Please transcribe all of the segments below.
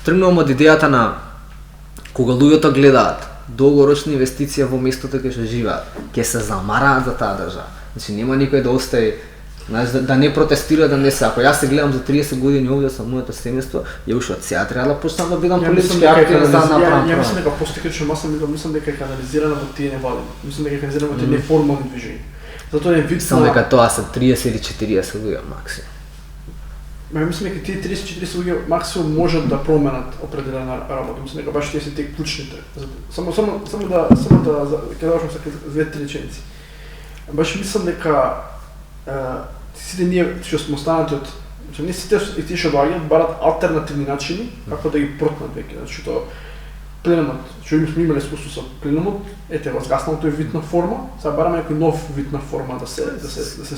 тргнувам од идејата на кога луѓето гледаат долгорочна инвестиција во местото кај што живеат, ќе се замараат за таа држава. Значи нема никој да остави, знаеш, да не протестира, да не се. Ако јас се гледам за 30 години овде со моето семејство, ја уште од сега треба да почнам да бидам политички активен за да направам. Ја мислам дека постикачно мислам дека е канализирана во тие невладини. Мислам дека е канализирана во тие неформални движења. Затоа е вид само дека тоа се 30 или 40 луѓе максимум. Мислам дека тие 30-40 луѓе максимум можат да променат определена работа. Мислам дека баш тие се тие клучните. Само да кажам сака две-три реченици. Баш мислам дека сите ние што сме останати од не сите и тие што доаѓаат барат алтернативни начини како да ги протнат веќе, значи што пленумот, што сме имале искуство со пленумот, ете разгаснал тој вид на форма, сега бараме некој нов вид на форма да се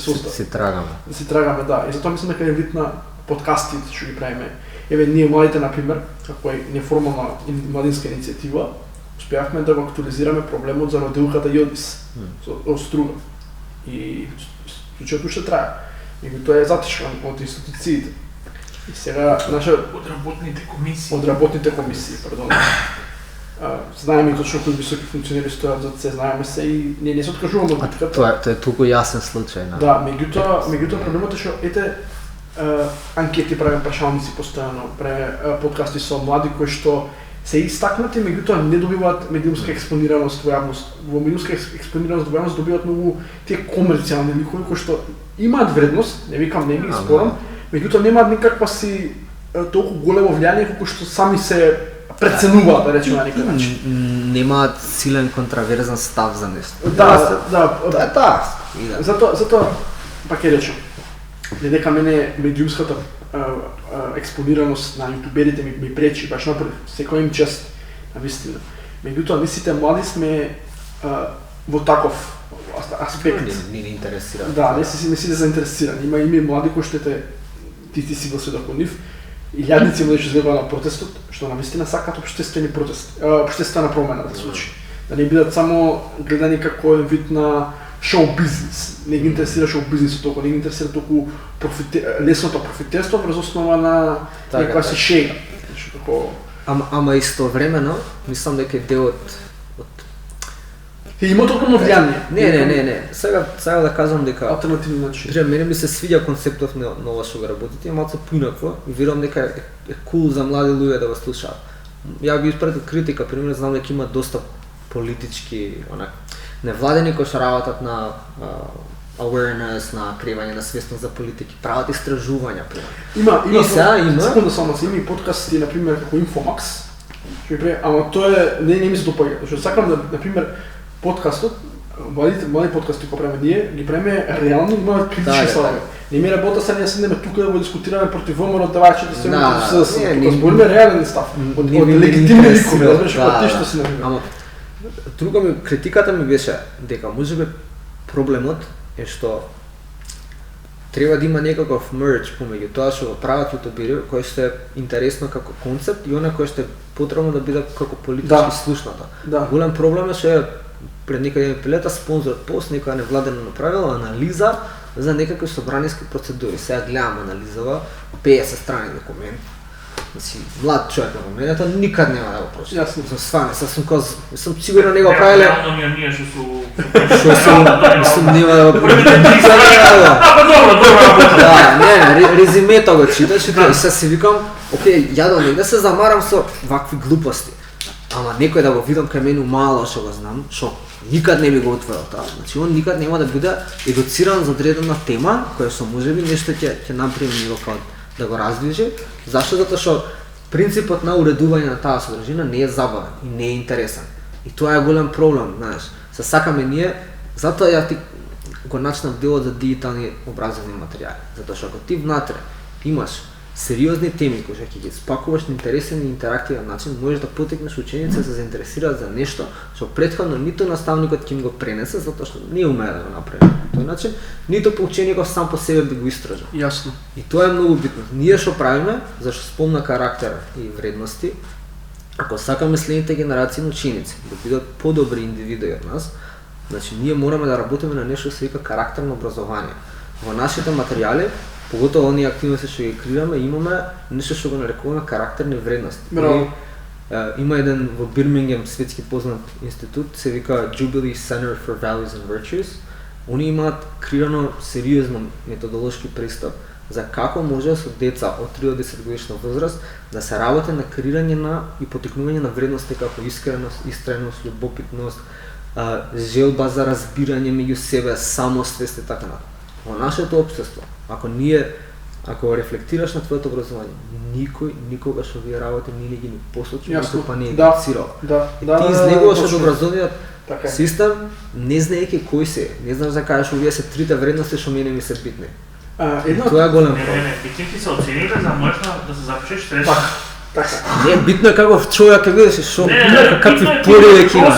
состави. Се трагаме. Да се трагаме, да. И затоа мислам дека е вид на подкастите што ги правиме. Еве ние младите на пример, како е неформална младинска иницијатива, успеавме да го актуализираме проблемот за родилката Јодис со струга. И случајот уште трае. И тоа е затишкан од институциите. И сега наша од работните комисии, пардон. Знаеме точно кои високи функционери стојат зад се, знаеме се и не се откажуваме од битката. Тоа е туку јасен случај, Да, меѓутоа проблемот е што ете анкети правиме, прашалници постојано, правиме подкасти со млади кои што се истакнати, меѓутоа не добиваат медиумска експонираност во јавност. Во медиумска експонираност во јавност добиваат многу тие комерцијални ликови кои што имаат вредност, не викам не ги спорам, меѓутоа немаат никаква си толку големо влијание колку што сами се преценуваат, да речеме на некој начин. Немаат силен контраверзен став за нешто. Да. Затоа пак ќе речем дека мене медиумската експонираност на јутуберите ми пречи, баш напротив, секој им чест, навистина. Меѓутоа, не сите млади сме во таков аспект. Не интересира. Да, не сите заинтересирани. Има и млади кои што ти си бил сведок од нив. Илјадници млади што излегува на протестот, што навистина сакаат општествени протест, општествена промена да се случи. Да не бидат само гледани како вид на шоу бизнес. Не ги интересира шоу бизнесот толку, не ги интересира толку лесното профитерство врз основа на некоја си шега. Ама истовремено, мислам дека е дел од има толку влијание. Не. Сега да кажам дека алтернативни начини. Мене ми се свиѓа концептот на ова што го работите, малку поинакво и верувам дека е кул за млади луѓе да го слушаат. Ја би испратил критика, пример знам дека има доста политички невладени кои што работат на awareness, на креирање на свесност за политики, прават истражувања пример. Има. Секунда само има и подкасти на пример како Infomax. Ама тоа не ми се допаѓа, што сакам да на пример подкастот, млади подкасти кои правиме ние, ги правиме реално, имаат критички ставови. Не ми работа сега ние седнеме тука да го дискутираме против ВМРО, давачи да се тука збориме реален став. Од легитимни ликови, разбираш како ти што си например. Ама друга ми критиката ми беше дека можеби проблемот е што треба да има некаков мерч помеѓу тоа што го прават јутубери, кој што е интересно како концепт и она кој што е потребно да биде како политички слушната. Голем проблем е што пред некаде пилета спонзорот пост некоја невладена направила анализа за некакви собраниски процедури. Сега гледам анализава 50 страни документ. Значи, млад човек на моментата никад нема да го прочита. За сване, сум сигурен не го правеле. Реално ние што Мислам нема да го прочита. Да, резимето го читаш и сега си викам, окей, ја да не се замарам со вакви глупости. Ама некој да го видам кај мене мало што го знам, што никад не би го отворил тоа. Значи он никад нема да биде едуциран за одредена тема, која што можеби нешто ќе направи него како да го раздвижи. Зашто? Затоа што принципот на уредување на таа содржина не е забавен и не е интересен. И тоа е голем проблем, знаеш. Се сакаме ние, затоа ја ти го начнав делот за дигитални образовни материјали. Затоа што ако ти внатре имаш сериозни теми кои ќе ги спакуваш на интересен и интерактивен начин, можеш да потекнеш ученици да се заинтересираат за нешто што претходно ниту наставникот ќе им го пренесе, затоа што не умее да го направи на тој начин, ниту поученикот сам по себе би го истражал. Јасно. И тоа е многу битно. Ние што правиме, зашто спомна карактер и вредности, ако сакаме следните генерации на ученици да бидат подобри индивиди од нас, значи ние мораме да работиме на нешто се вика карактерно образование. Во нашите материјали поготово оние активности што ги креираме, имаме нешто што го нарекуваме карактерни вредности. Браво. Има еден во Бирмингем светски познат институт, се вика Jubilee Center for Values and Virtues. Они имаат креирано сериозно методолошки пристап за како може со деца од 3 до 10 годишна возраст да се работи на креирање на и поттикнување на вредности како искреност, истрајност, љубопитност, желба за разбирање меѓу себе, самосвест и така натаму. Во нашето општество, ако рефлектираш на твоето образование, никој никогаш овие работи не ги ни посочи, ниту па не едуцирал. И ти излегуваш од образовниот систем, не знаејќи кој се, не знаеш да кажеш овие се трите вредности што мене ми се битни. Тоа е голем проблем. Битните се оценили за можна да се запишеш средно. Така. Не, битно е каков човек ќе видиш што какви породек има.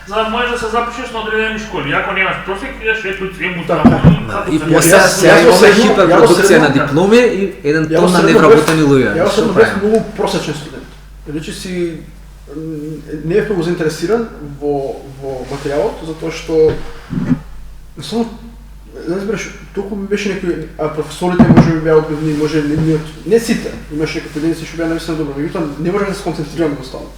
За да можеш да се запишеш на одредени школи. Ако немаш просек, идеш ето ему И после сега имаме хиперпродукција на дипломи и еден тон на невработени луѓе. Јас сум бев многу просечен студент. Значи си не бев многу заинтересиран во материјалот, затоа што само разбираш, толку ми беше некои професорите може би беа одбивни, може не сите, имаше некои предмети што беа навистина добро, меѓутоа не можев да се концентрирам едноставно.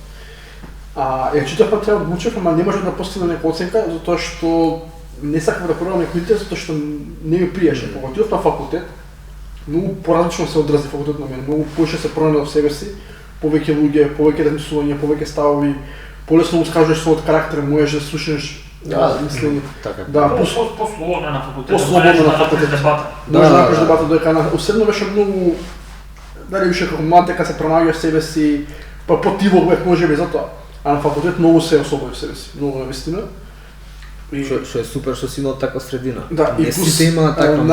Ја читав материјал, учев, ама не можев да постигнам нека оценка, затоа што не сакав да пробам некои интерес, затоа што не ми пријаше. Кога отидов на факултет, многу поразлично се одрази факултетот на мене, многу повеќе се пронел во себе си, повеќе луѓе, повеќе размислувања, повеќе ставови, полесно ускажуваш својот карактер, можеш да слушнеш мислење. Да, по-слободно на факултетот. По-слободно на факултетот. Може да направиш дебата доека осебно беше многу дали више како млад дека се пронаѓаш себе си, па потиво бев можеби затоа. А на факултет многу се особи себе си, многу навистина. Што е супер што си имал таква средина. Да, и сите имаат таква.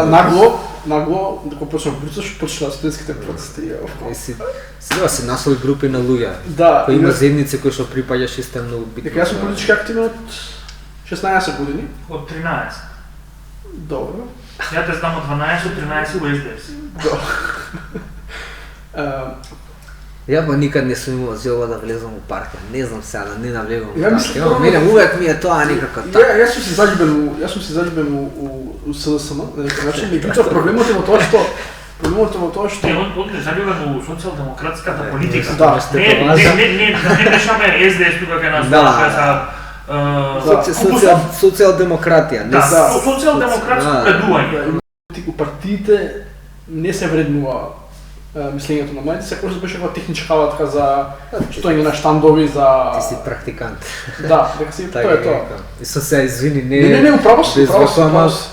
Нагло, докато почнав прицаш, почнав студентските протести. Сега си наслои групи на луѓе. Да. Кои има заедници кои што припаѓаш исто многу битно. Дека јас сум политички активен од 16 години. Од 13. Добро. Ја те знам од 12, од 13 во СДС. Добро. Ја па никад не сум имал желба да влезам во партија. Не знам сега да не навлегам во партија. партија. Мене увек ми е тоа некако така. Јас сум се заљубен у СДСМ, на некој начин, меѓутоа проблемот е во тоа што Он е заљубен у социјалдемократската политика. Да, не мешаме СДС тука кај нас. Социјалдемократија. Да, социјалдемократско предување. У партиите не се вреднува мислењето на младите, секогаш беше во техничкава така за стоење на штандови за Ти си практикант. Да, дека си тоа е тоа. И со се извини, Не, управо си.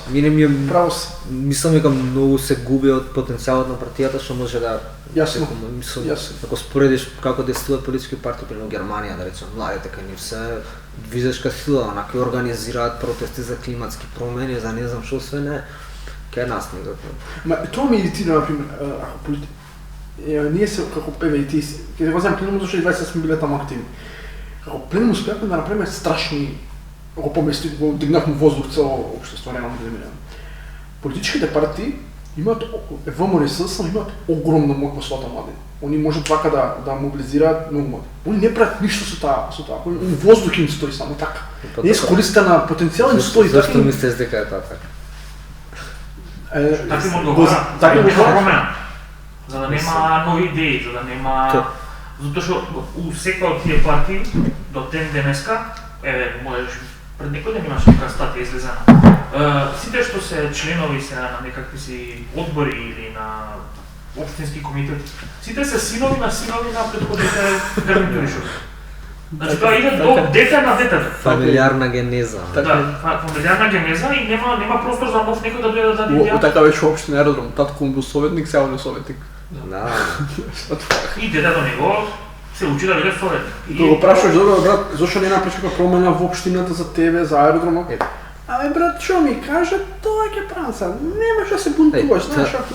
Мене ми е Право си. мислам дека многу се губи од потенцијалот на партијата што може да Јасно. Ако споредиш како действуваат политички партии во Германија, да речем, младите кај нив се движешка сила, онака организираат протести за климатски промени, за не знам што све не. Кај нас никако. Ма тоа ме иритира, например, ако ние се како ПВТ, ќе го знам пленум зашто и 20 сме биле таму активни. Како пленум успеавме да направиме страшни, го помести, го дигнавме воздух цело општество, немам да минам. Политичките партии имаат ВМРО имаат огромна моќ во својата младина. Они можат вака да мобилизираат многу млади. Они не прават ништо со таа. Воздух им стои само така. Не искористен на потенцијал им стои така. Зашто мислиш дека е тоа така? Така му одговара. Така му промена. За да нема нови идеи, за да нема... Затоа што у секоја од тие партии до ден денеска, можеш пред некој ден имаше некоја статија излезена. Сите што се членови се на некакви си одбори или на општински комитети, сите се синови на претходните гарнитури. Значи тоа иде до дете на детето. Фамилиарна генеза. Да, фамилиарна генеза и нема простор за нов некој да дојде да даде идеја. Така беше општина аеродром, татко му бил советник, сега он е советник. Да. И детето него се учи да биде советник. И го прашуваш, добро брат, зошто не направиш каква промена во општината за тебе, за аеродромот? Абе брат, што ми кажа, тоа ќе правам сега. Немаш да се бунтуваш, знаеш како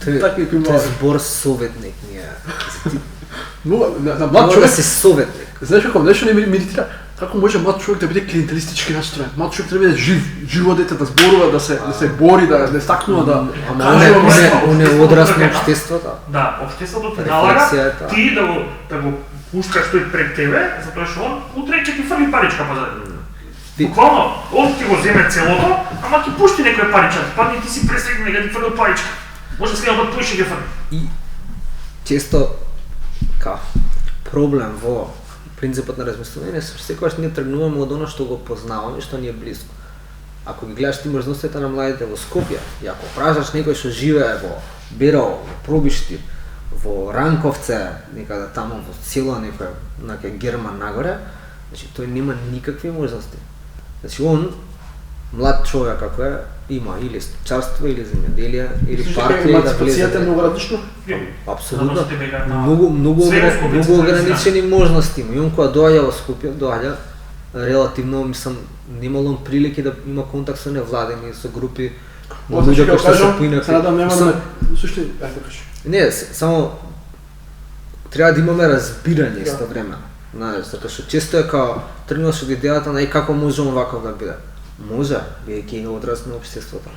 е. Тоа е збор советник ние. На млад човек си советник. Знаеш како нешто не ми иритира, како може млад човек да биде клиентелистички настроен? Млад човек треба да биде живо дете, да зборува, да се бори, да стакнува, да он е одрас на општеството. Да, општеството ти налага ти да го пушташ тој пред тебе, затоа што он утре ќе ти фрли паричка позади. Буквално, он ќе го земе целото, ама ќе пушти некој паричка, падни ти си пресрекни дека ти фрли паричка. Може да скријам од тој ќе фрли. И често проблем во принципот на размислување е што секогаш ние тргнуваме од она што го познаваме и што ни е близко. Ако ги гледаш ти можностите на младите во Скопје, и ако прашаш некој што живее во Берово, во Пробишти, во Ранковце, некаде таму во село некој Герман нагоре, значи тој нема никакви можности. Значи он млад човек ако е, има или stočarство или земјоделие или партија да влезе. Еманципацијата е многу различно. Апсолутно. Многу ограничени можности има. И он кога доаѓа во Скопје, доаѓа релативно, мислам, немало он прилики да има контакт со невладени, со групи на луѓе кои што се поинакви. Се надам нема да сушти, кажи. Не, само треба да имаме разбирање истовремено. Знаеш, затоа што често е као тргнуваш од идејата на како може он ваков да биде. Може, бидејќи е одраз на општеството.